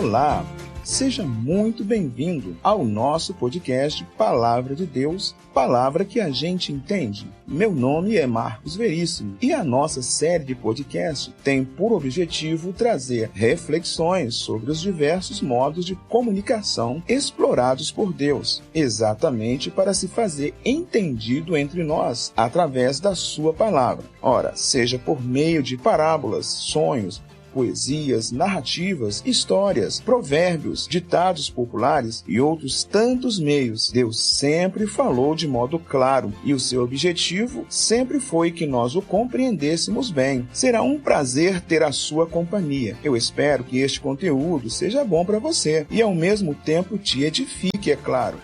Olá, seja muito bem-vindo ao nosso podcast Palavra de Deus, palavra que a gente entende. Meu nome é Marcos Veríssimo e a nossa série de podcast tem por objetivo trazer reflexões sobre os diversos modos de comunicação explorados por Deus, exatamente para se fazer entendido entre nós através da sua palavra. Ora, seja por meio de parábolas, sonhos, poesias, narrativas, histórias, provérbios, ditados populares e outros tantos meios, Deus sempre falou de modo claro e o seu objetivo sempre foi que nós o compreendêssemos bem. Será um prazer ter a sua companhia. Eu espero que este conteúdo seja bom para você e ao mesmo tempo te edifique, é claro.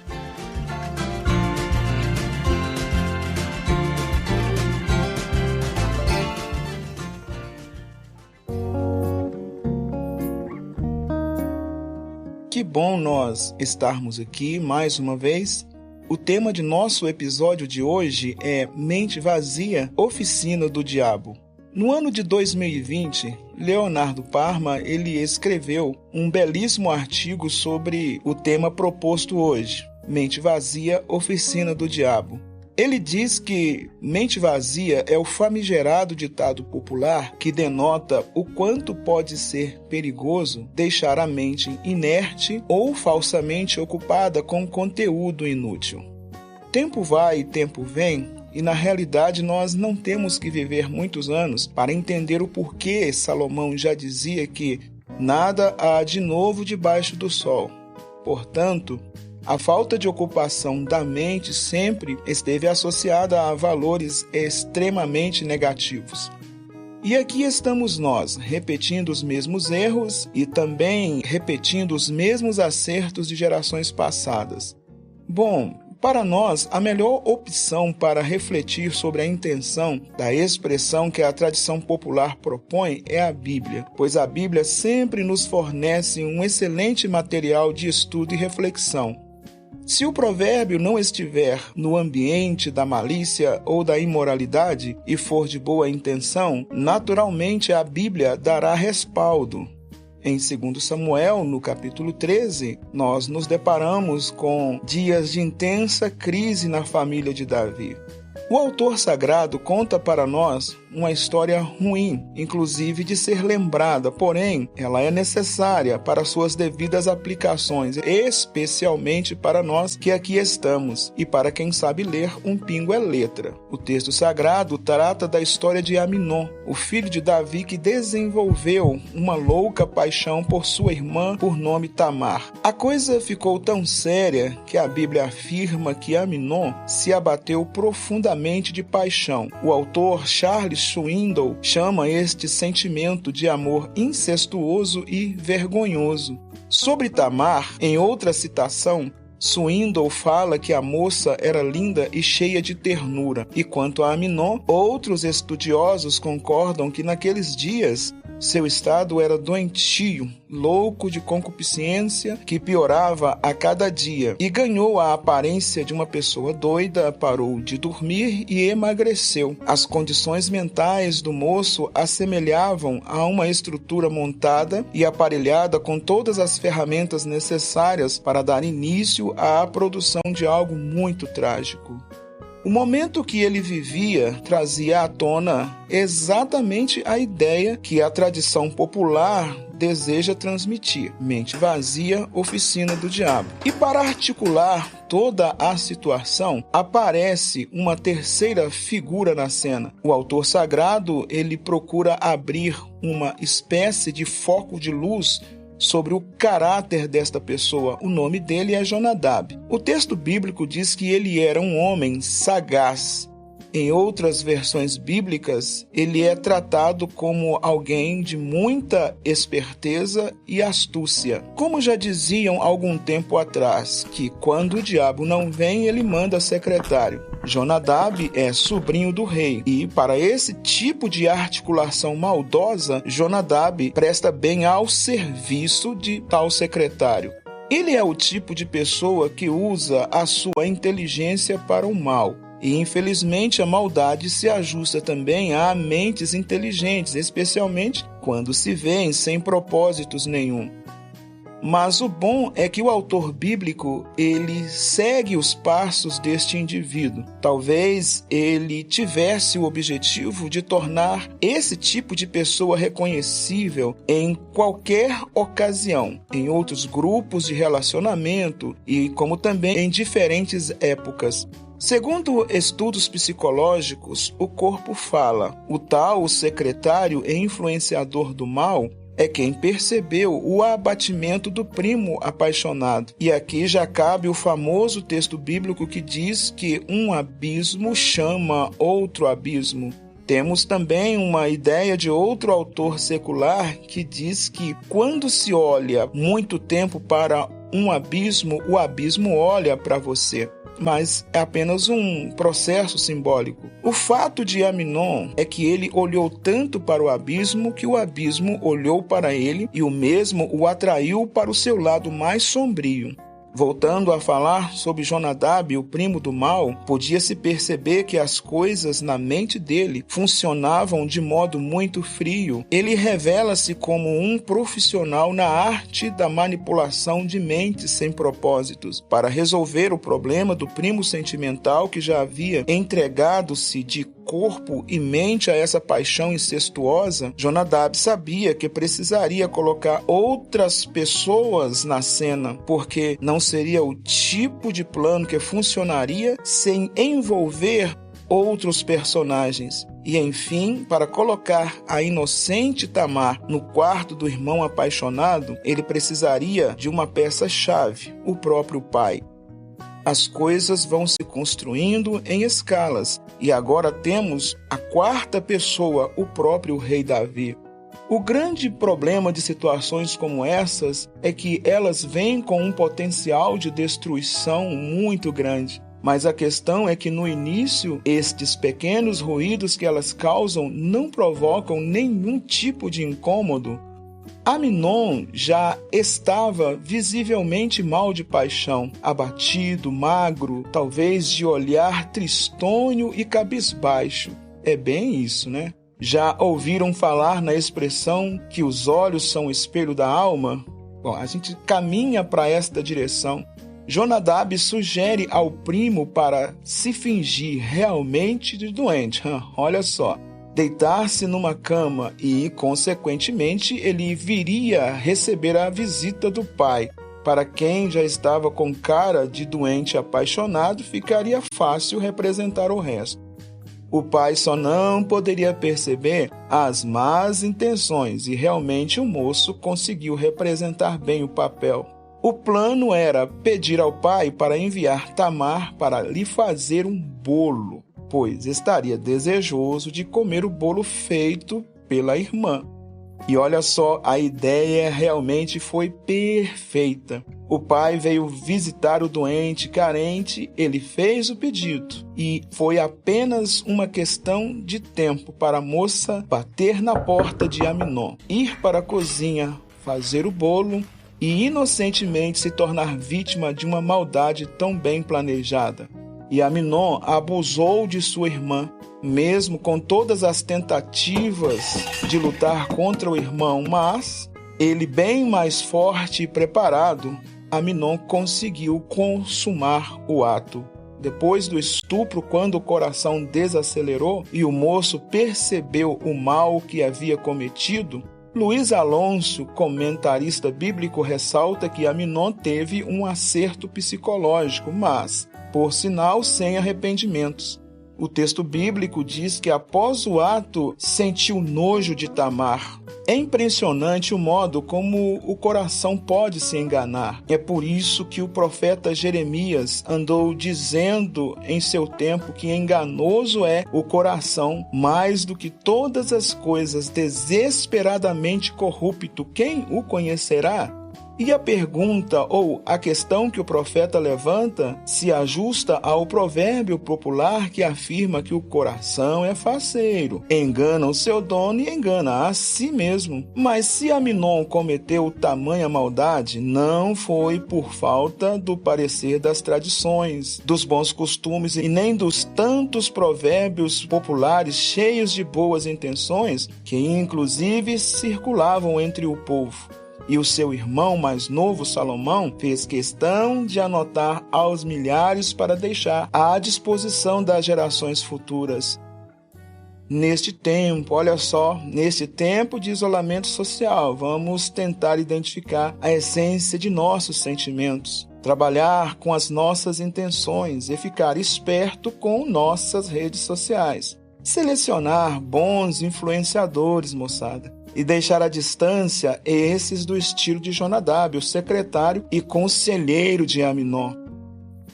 Que bom nós estarmos aqui mais uma vez. O tema de nosso episódio de hoje é Mente Vazia, Oficina do Diabo. No ano de 2020, Leonardo Parma ele escreveu um belíssimo artigo sobre o tema proposto hoje, Mente Vazia, Oficina do Diabo. Ele diz que mente vazia é o famigerado ditado popular que denota o quanto pode ser perigoso deixar a mente inerte ou falsamente ocupada com conteúdo inútil. Tempo vai e tempo vem, e na realidade nós não temos que viver muitos anos para entender o porquê Salomão já dizia que nada há de novo debaixo do sol. Portanto, a falta de ocupação da mente sempre esteve associada a valores extremamente negativos. E aqui estamos nós, repetindo os mesmos erros e também repetindo os mesmos acertos de gerações passadas. Bom, para nós, a melhor opção para refletir sobre a intenção da expressão que a tradição popular propõe é a Bíblia, pois a Bíblia sempre nos fornece um excelente material de estudo e reflexão. Se o provérbio não estiver no ambiente da malícia ou da imoralidade e for de boa intenção, naturalmente a Bíblia dará respaldo. Em 2 Samuel, no capítulo 13, nós nos deparamos com dias de intensa crise na família de Davi. O autor sagrado conta para nós uma história ruim, inclusive de ser lembrada, porém, ela é necessária para suas devidas aplicações, especialmente para nós que aqui estamos, e para quem sabe ler, um pingo é letra. O texto sagrado trata da história de Aminon, o filho de Davi que desenvolveu uma louca paixão por sua irmã por nome Tamar. A coisa ficou tão séria que a Bíblia afirma que Aminon se abateu profundamente de paixão. O autor Charles Swindoll chama este sentimento de amor incestuoso e vergonhoso. Sobre Tamar, em outra citação, Swindoll fala que a moça era linda e cheia de ternura, e quanto a Aminon, outros estudiosos concordam que naqueles dias seu estado era doentio, louco de concupiscência que piorava a cada dia e ganhou a aparência de uma pessoa doida, parou de dormir e emagreceu. As condições mentais do moço assemelhavam a uma estrutura montada e aparelhada com todas as ferramentas necessárias para dar início à produção de algo muito trágico. O momento que ele vivia trazia à tona exatamente a ideia que a tradição popular deseja transmitir: mente vazia, oficina do diabo. E para articular toda a situação, aparece uma terceira figura na cena. O autor sagrado, ele procura abrir uma espécie de foco de luz sobre o caráter desta pessoa. O nome dele é Jonadab. O texto bíblico diz que ele era um homem sagaz. Em outras versões bíblicas, ele é tratado como alguém de muita esperteza e astúcia. Como já diziam algum tempo atrás, que quando o diabo não vem, ele manda secretário. Jonadab é sobrinho do rei e, para esse tipo de articulação maldosa, Jonadab presta bem ao serviço de tal secretário. Ele é o tipo de pessoa que usa a sua inteligência para o mal. E, infelizmente, a maldade se ajusta também a mentes inteligentes, especialmente quando se vêem sem propósitos nenhum. Mas o bom é que o autor bíblico, ele segue os passos deste indivíduo. Talvez ele tivesse o objetivo de tornar esse tipo de pessoa reconhecível em qualquer ocasião, em outros grupos de relacionamento e como também em diferentes épocas. Segundo estudos psicológicos, o corpo fala. O tal secretário e influenciador do mal é quem percebeu o abatimento do primo apaixonado. E aqui já cabe o famoso texto bíblico que diz que um abismo chama outro abismo. Temos também uma ideia de outro autor secular que diz que quando se olha muito tempo para um abismo, o abismo olha para você. Mas é apenas um processo simbólico. O fato de Amnon é que ele olhou tanto para o abismo que o abismo olhou para ele e o mesmo o atraiu para o seu lado mais sombrio. Voltando a falar sobre Jonadab, o primo do mal, podia-se perceber que as coisas na mente dele funcionavam de modo muito frio. Ele revela-se como um profissional na arte da manipulação de mentes sem propósitos. Para resolver o problema do primo sentimental que já havia entregado-se de corpo e mente a essa paixão incestuosa, Jonadab sabia que precisaria colocar outras pessoas na cena, porque não seria o tipo de plano que funcionaria sem envolver outros personagens. E, enfim, para colocar a inocente Tamar no quarto do irmão apaixonado, ele precisaria de uma peça-chave, o próprio pai. As coisas vão se construindo em escalas e agora temos a quarta pessoa, o próprio rei Davi. O grande problema de situações como essas é que elas vêm com um potencial de destruição muito grande. Mas a questão é que no início, estes pequenos ruídos que elas causam não provocam nenhum tipo de incômodo. Amnon já estava visivelmente mal de paixão, abatido, magro, talvez de olhar tristonho e cabisbaixo. É bem isso, né? Já ouviram falar na expressão que os olhos são o espelho da alma? Bom, a gente caminha para esta direção. Jonadab sugere ao primo para se fingir realmente de doente. Olha só. Deitar-se numa cama e, consequentemente, ele viria receber a visita do pai. Para quem já estava com cara de doente apaixonado, ficaria fácil representar o resto. O pai só não poderia perceber as más intenções e realmente o moço conseguiu representar bem o papel. O plano era pedir ao pai para enviar Tamar para lhe fazer um bolo, pois estaria desejoso de comer o bolo feito pela irmã. E olha só, a ideia realmente foi perfeita. O pai veio visitar o doente carente, ele fez o pedido e foi apenas uma questão de tempo para a moça bater na porta de Amnon, ir para a cozinha, fazer o bolo e inocentemente se tornar vítima de uma maldade tão bem planejada. E Amnon abusou de sua irmã, mesmo com todas as tentativas de lutar contra o irmão, mas ele, bem mais forte e preparado, Amnon conseguiu consumar o ato. Depois do estupro, quando o coração desacelerou e o moço percebeu o mal que havia cometido, Luiz Alonso, comentarista bíblico, ressalta que Amnon teve um acerto psicológico, mas, por sinal, sem arrependimentos. O texto bíblico diz que após o ato sentiu nojo de Tamar. É impressionante o modo como o coração pode se enganar. É por isso que o profeta Jeremias andou dizendo em seu tempo que enganoso é o coração mais do que todas as coisas, desesperadamente corrupto. Quem o conhecerá? E a pergunta ou a questão que o profeta levanta se ajusta ao provérbio popular que afirma que o coração é faceiro, engana o seu dono e engana a si mesmo. Mas se Amnon cometeu tamanha maldade, não foi por falta do parecer das tradições, dos bons costumes e nem dos tantos provérbios populares cheios de boas intenções que inclusive circulavam entre o povo. E o seu irmão mais novo, Salomão, fez questão de anotar aos milhares para deixar à disposição das gerações futuras. Neste tempo, olha só, neste tempo de isolamento social, vamos tentar identificar a essência de nossos sentimentos, trabalhar com as nossas intenções e ficar esperto com nossas redes sociais. Selecionar bons influenciadores, moçada, e deixar à distância esses do estilo de Jonadab, o secretário e conselheiro de Aminon.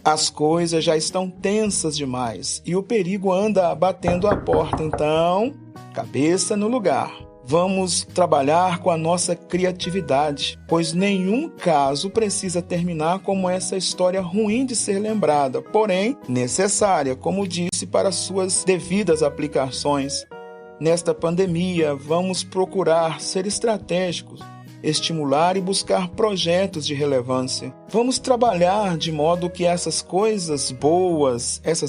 As coisas já estão tensas demais e o perigo anda batendo a porta, então, cabeça no lugar. Vamos trabalhar com a nossa criatividade, pois nenhum caso precisa terminar como essa história ruim de ser lembrada, porém necessária, como disse, para suas devidas aplicações. Nesta pandemia, vamos procurar ser estratégicos, estimular e buscar projetos de relevância. Vamos trabalhar de modo que essas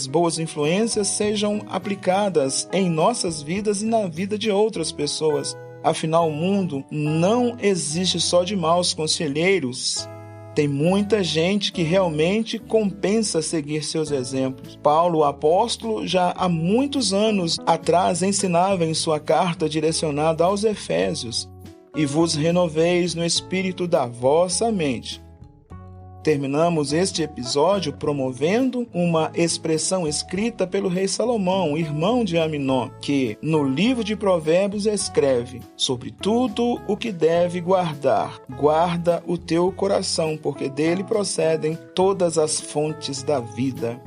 boas influências sejam aplicadas em nossas vidas e na vida de outras pessoas. Afinal, o mundo não existe só de maus conselheiros. Tem muita gente que realmente compensa seguir seus exemplos. Paulo, o apóstolo, já há muitos anos atrás ensinava em sua carta direcionada aos Efésios: e vos renoveis no espírito da vossa mente. Terminamos este episódio promovendo uma expressão escrita pelo rei Salomão, irmão de Aminon, que no livro de Provérbios escreve: sobre tudo o que deve guardar, guarda o teu coração, porque dele procedem todas as fontes da vida.